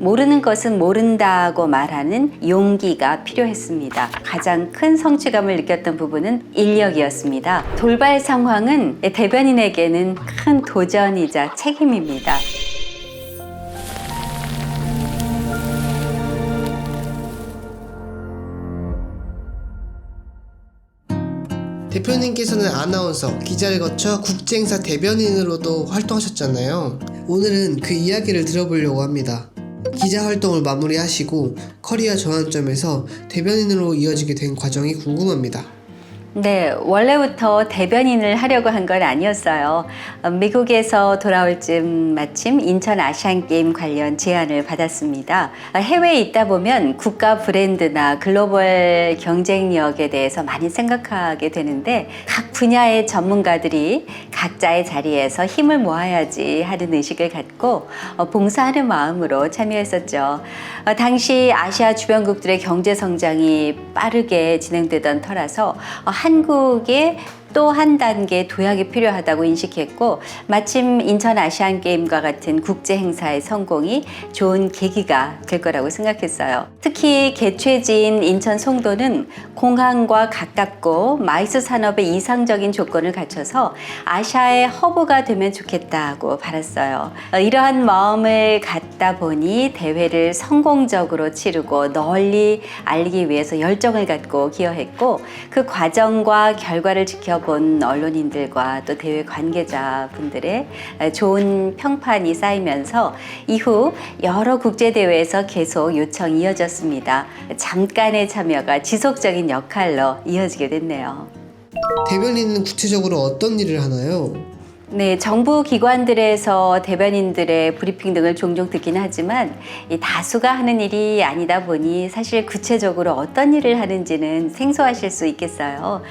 모르는 것은 모른다고 말하는 용기가 필요했습니다. 가장 큰 성취감을 느꼈던 부분은 인력이었습니다. 돌발 상황은 대변인에게는 큰 도전이자 책임입니다. 대표님께서는 아나운서, 기자를 거쳐 국제행사 대변인으로도 활동하셨잖아요. 오늘은 그 이야기를 들어보려고 합니다. 기자 활동을 마무리하시고 커리어 전환점에서 대변인으로 이어지게 된 과정이 궁금합니다. 네, 원래부터 대변인을 하려고 한 건 아니었어요. 미국에서 돌아올 쯤 마침 인천 아시안게임 관련 제안을 받았습니다. 해외에 있다 보면 국가 브랜드나 글로벌 경쟁력에 대해서 많이 생각하게 되는데 각 분야의 전문가들이 각자의 자리에서 힘을 모아야지 하는 의식을 갖고 봉사하는 마음으로 참여했었죠. 당시 아시아 주변국들의 경제 성장이 빠르게 진행되던 터라서 한국에 또 한 단계 도약이 필요하다고 인식했고 마침 인천 아시안게임과 같은 국제 행사의 성공이 좋은 계기가 될 거라고 생각했어요. 특히 개최지인 인천 송도는 공항과 가깝고 마이스 산업의 이상적인 조건을 갖춰서 아시아의 허브가 되면 좋겠다고 바랐어요. 이러한 마음을 갖다 보니 대회를 성공적으로 치르고 널리 알리기 위해서 열정을 갖고 기여했고 그 과정과 결과를 지켜본 언론인들과 또 대회 관계자분들의 좋은 평판이 쌓이면서 이후 여러 국제대회에서 계속 요청이 이어졌습니다. 잠깐의 참여가 지속적인 역할로 이어지게 됐네요. 대변인은 구체적으로 어떤 일을 하나요? 네, 정부 기관들에서 대변인들의 브리핑 등을 종종 듣긴 하지만 이 다수가 하는 일이 아니다 보니 사실 구체적으로 어떤 일을 하는지는 생소하실 수 있겠어요.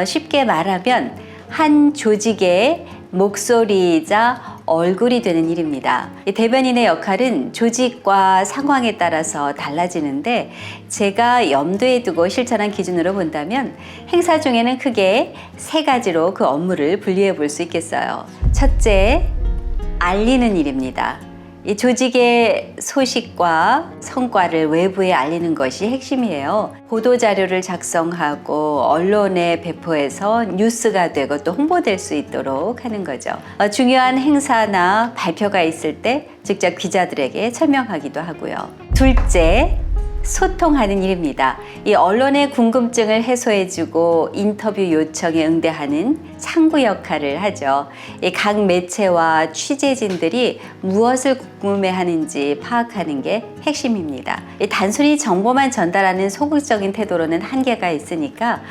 쉽게 말하면 한 조직의 목소리이자 얼굴이 되는 일입니다. 이 대변인의 역할은 조직과 상황에 따라서 달라지는데 제가 염두에 두고 실천한 기준으로 본다면 행사 중에는 크게 세 가지로 그 업무를 분리해 볼 수 있겠어요. 첫째, 알리는 일입니다. 이 조직의 소식과 성과를 외부에 알리는 것이 핵심이에요. 보도자료를 작성하고 언론에 배포해서 뉴스가 되고 또 홍보될 수 있도록 하는 거죠. 중요한 행사나 발표가 있을 때 직접 기자들에게 설명하기도 하고요. 둘째, 소통하는 일입니다. 이 언론의 궁금증을 해소해주고 인터뷰 요청에 응대하는 창구 역할을 하죠. 이 각 매체와 취재진들이 무엇을 궁금해하는지 파악하는 게 핵심입니다. 이 단순히 정보만 전달하는 소극적인 태도로는 한계가 있으니까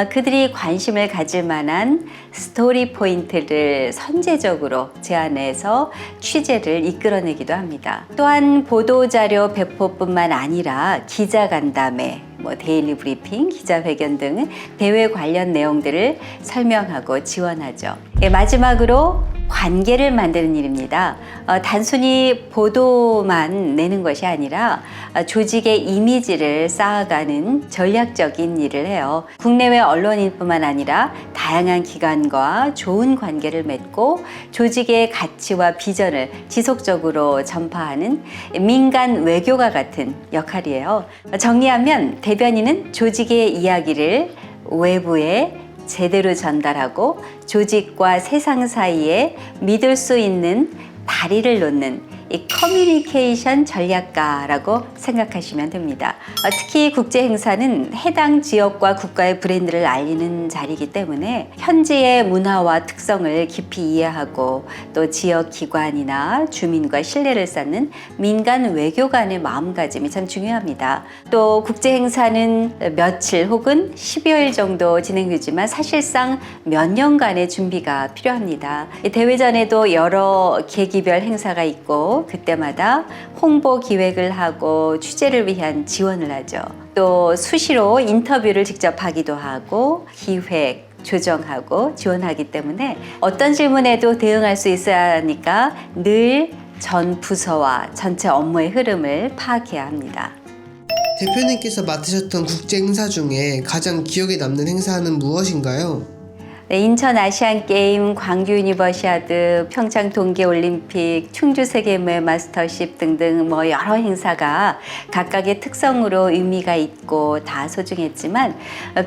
그들이 관심을 가질 만한 스토리 포인트를 선제적으로 제안해서 취재를 이끌어내기도 합니다. 또한 보도자료 배포뿐만 아니라 기자간담회, 데일리 브리핑, 기자회견 등 대회 관련 내용들을 설명하고 지원하죠. 마지막으로 관계를 만드는 일입니다. 단순히 보도만 내는 것이 아니라 조직의 이미지를 쌓아가는 전략적인 일을 해요. 국내외 언론인뿐만 아니라 다양한 기관과 좋은 관계를 맺고 조직의 가치와 비전을 지속적으로 전파하는 민간 외교가 같은 역할이에요. 정리하면 대변인은 조직의 이야기를 외부에 제대로 전달하고 조직과 세상 사이에 믿을 수 있는 다리를 놓는 이 커뮤니케이션 전략가라고 생각하시면 됩니다. 특히 국제 행사는 해당 지역과 국가의 브랜드를 알리는 자리이기 때문에 현지의 문화와 특성을 깊이 이해하고 또 지역 기관이나 주민과 신뢰를 쌓는 민간 외교관의 마음가짐이 참 중요합니다. 또 국제 행사는 며칠 혹은 10여일 정도 진행되지만 사실상 몇 년간의 준비가 필요합니다. 대회 전에도 여러 계기별 행사가 있고 그때마다 홍보 기획을 하고 취재를 위한 지원을 하죠. 또 수시로 인터뷰를 직접 하기도 하고 기획, 조정하고 지원하기 때문에 어떤 질문에도 대응할 수 있어야 하니까 늘 전 부서와 전체 업무의 흐름을 파악해야 합니다. 대표님께서 맡으셨던 국제 행사 중에 가장 기억에 남는 행사는 무엇인가요? 네, 인천 아시안게임, 광주 유니버시아드, 평창 동계올림픽, 충주 세계무예 마스터십 등등 여러 행사가 각각의 특성으로 의미가 있고 다 소중했지만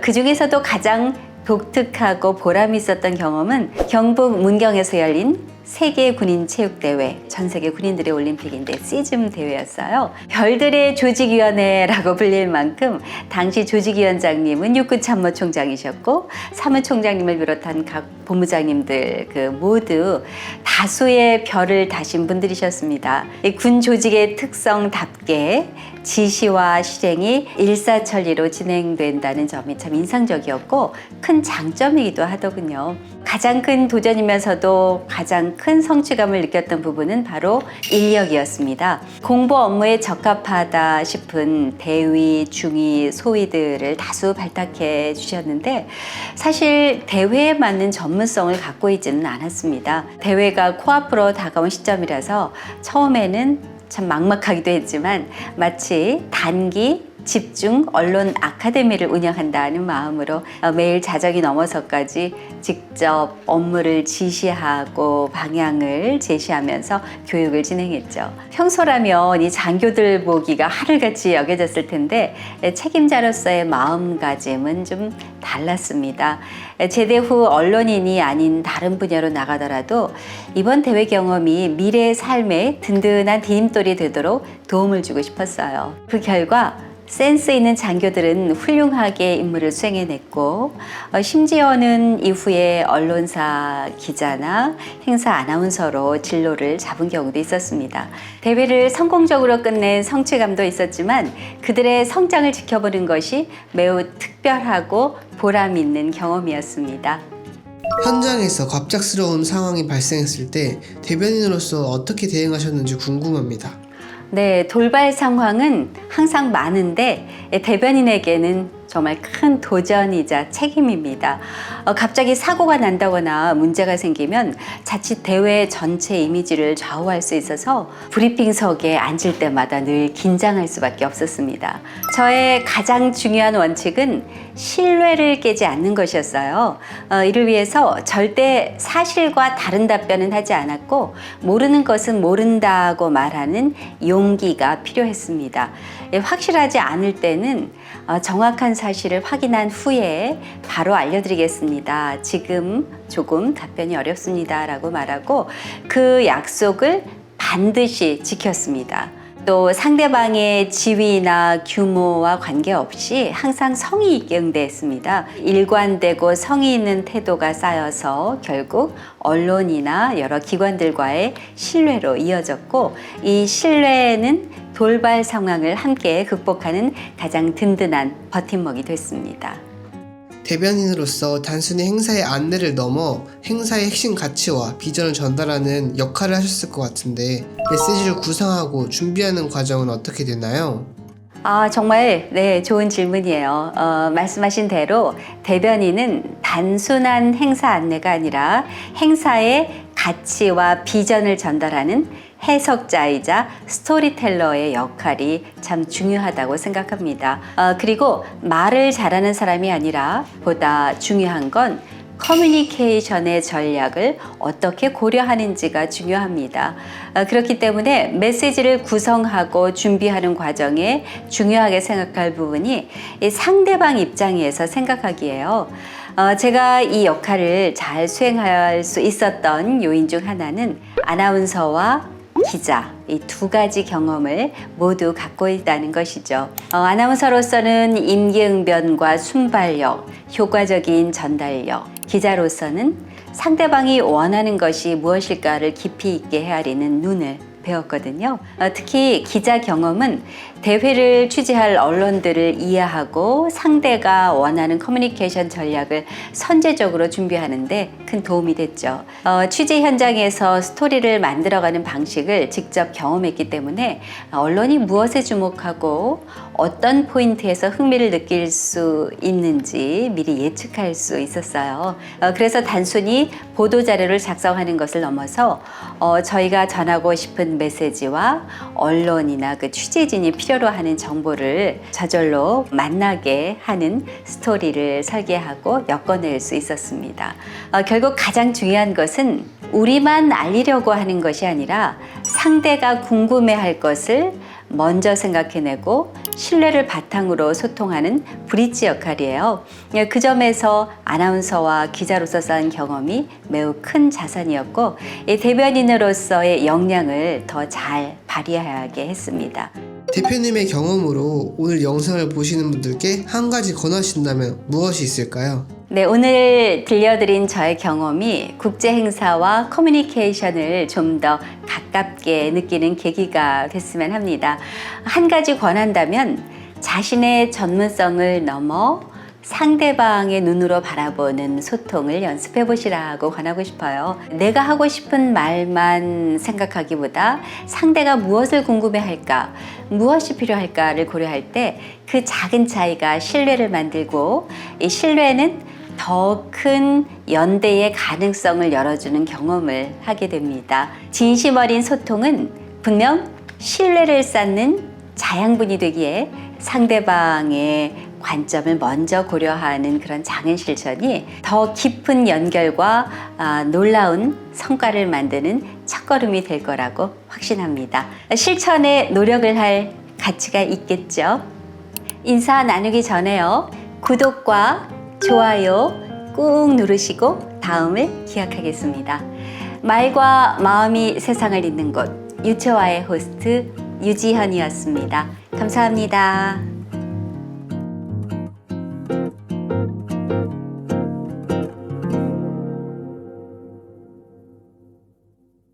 그 중에서도 가장 독특하고 보람 있었던 경험은 경북 문경에서 열린 세계 군인 체육대회, 전 세계 군인들의 올림픽인데 시즘 대회였어요. 별들의 조직위원회라고 불릴 만큼 당시 조직위원장님은 육군참모총장이셨고 사무총장님을 비롯한 각 본부장님들 모두 다수의 별을 다신 분들이셨습니다. 이 군 조직의 특성답게 지시와 실행이 일사천리로 진행된다는 점이 참 인상적이었고 큰 장점이기도 하더군요. 가장 큰 도전이면서도 가장 큰 성취감을 느꼈던 부분은 바로 인력이었습니다. 공보 업무에 적합하다 싶은 대위, 중위, 소위들을 다수 발탁해 주셨는데 사실 대회에 맞는 전문성을 갖고 있지는 않았습니다. 대회가 코앞으로 다가온 시점이라서 처음에는 참 막막하기도 했지만 마치 단기 집중 언론 아카데미를 운영한다는 마음으로 매일 자정이 넘어서까지 직접 업무를 지시하고 방향을 제시하면서 교육을 진행했죠. 평소라면 이 장교들 보기가 하늘같이 여겨졌을 텐데 책임자로서의 마음가짐은 좀 달랐습니다. 제대 후 언론인이 아닌 다른 분야로 나가더라도 이번 대회 경험이 미래의 삶에 든든한 디딤돌이 되도록 도움을 주고 싶었어요. 그 결과 센스 있는 장교들은 훌륭하게 임무를 수행해냈고 심지어는 이후에 언론사 기자나 행사 아나운서로 진로를 잡은 경우도 있었습니다. 대회를 성공적으로 끝낸 성취감도 있었지만 그들의 성장을 지켜보는 것이 매우 특별하고 보람 있는 경험이었습니다. 현장에서 갑작스러운 상황이 발생했을 때 대변인으로서 어떻게 대응하셨는지 궁금합니다. 네, 돌발 상황은 항상 많은데 대변인에게는 정말 큰 도전이자 책임입니다. 갑자기 사고가 난다거나 문제가 생기면 자칫 대회 전체 이미지를 좌우할 수 있어서 브리핑석에 앉을 때마다 늘 긴장할 수밖에 없었습니다. 저의 가장 중요한 원칙은 신뢰를 깨지 않는 것이었어요. 이를 위해서 절대 사실과 다른 답변은 하지 않았고 모르는 것은 모른다고 말하는 용기가 필요했습니다. 확실하지 않을 때는 정확한 사실을 확인한 후에 바로 알려드리겠습니다. 지금 조금 답변이 어렵습니다. 라고 말하고 그 약속을 반드시 지켰습니다. 또 상대방의 지위나 규모와 관계없이 항상 성의 있게 응대했습니다. 일관되고 성의 있는 태도가 쌓여서 결국 언론이나 여러 기관들과의 신뢰로 이어졌고 이 신뢰는 돌발 상황을 함께 극복하는 가장 든든한 버팀목이 됐습니다. 대변인으로서 단순히 행사의 안내를 넘어 행사의 핵심 가치와 비전을 전달하는 역할을 하셨을 것 같은데 메시지를 구상하고 준비하는 과정은 어떻게 되나요? 정말 좋은 질문이에요. 말씀하신 대로 대변인은 단순한 행사 안내가 아니라 행사의 가치와 비전을 전달하는 해석자이자 스토리텔러의 역할이 참 중요하다고 생각합니다. 그리고 말을 잘하는 사람이 아니라 보다 중요한 건 커뮤니케이션의 전략을 어떻게 고려하는지가 중요합니다. 그렇기 때문에 메시지를 구성하고 준비하는 과정에 중요하게 생각할 부분이 이 상대방 입장에서 생각하기예요. 제가 이 역할을 잘 수행할 수 있었던 요인 중 하나는 아나운서와 기자, 이 두 가지 경험을 모두 갖고 있다는 것이죠. 아나운서로서는 임기응변과 순발력, 효과적인 전달력, 기자로서는 상대방이 원하는 것이 무엇일까를 깊이 있게 헤아리는 눈을 배웠거든요. 특히 기자 경험은 대회를 취재할 언론들을 이해하고 상대가 원하는 커뮤니케이션 전략을 선제적으로 준비하는데 큰 도움이 됐죠. 취재 현장에서 스토리를 만들어가는 방식을 직접 경험했기 때문에 언론이 무엇에 주목하고 어떤 포인트에서 흥미를 느낄 수 있는지 미리 예측할 수 있었어요. 그래서 단순히 보도자료를 작성하는 것을 넘어서 저희가 전하고 싶은 깊은 메시지와 언론이나 그 취재진이 필요로 하는 정보를 저절로 만나게 하는 스토리를 설계하고 엮어낼 수 있었습니다. 결국 가장 중요한 것은 우리만 알리려고 하는 것이 아니라 상대가 궁금해할 것을 먼저 생각해내고 신뢰를 바탕으로 소통하는 브릿지 역할이에요. 그 점에서 아나운서와 기자로서 쌓은 경험이 매우 큰 자산이었고 대변인으로서의 역량을 더 잘 발휘하게 했습니다. 대표님의 경험으로 오늘 영상을 보시는 분들께 한 가지 권하신다면 무엇이 있을까요? 네, 오늘 들려드린 저의 경험이 국제 행사와 커뮤니케이션을 좀 더 가깝게 느끼는 계기가 됐으면 합니다. 한 가지 권한다면 자신의 전문성을 넘어 상대방의 눈으로 바라보는 소통을 연습해 보시라고 권하고 싶어요. 내가 하고 싶은 말만 생각하기보다 상대가 무엇을 궁금해할까, 무엇이 필요할까를 고려할 때 그 작은 차이가 신뢰를 만들고 이 신뢰는 더 큰 연대의 가능성을 열어주는 경험을 하게 됩니다. 진심 어린 소통은 분명 신뢰를 쌓는 자양분이 되기에 상대방의 관점을 먼저 고려하는 그런 작은 실천이 더 깊은 연결과 놀라운 성과를 만드는 첫걸음이 될 거라고 확신합니다. 실천에 노력을 할 가치가 있겠죠. 인사 나누기 전에요. 구독과 좋아요 꾹 누르시고 다음을 기억하겠습니다. 말과 마음이 세상을 잇는 곳 유채화의 호스트 유지현이었습니다. 감사합니다.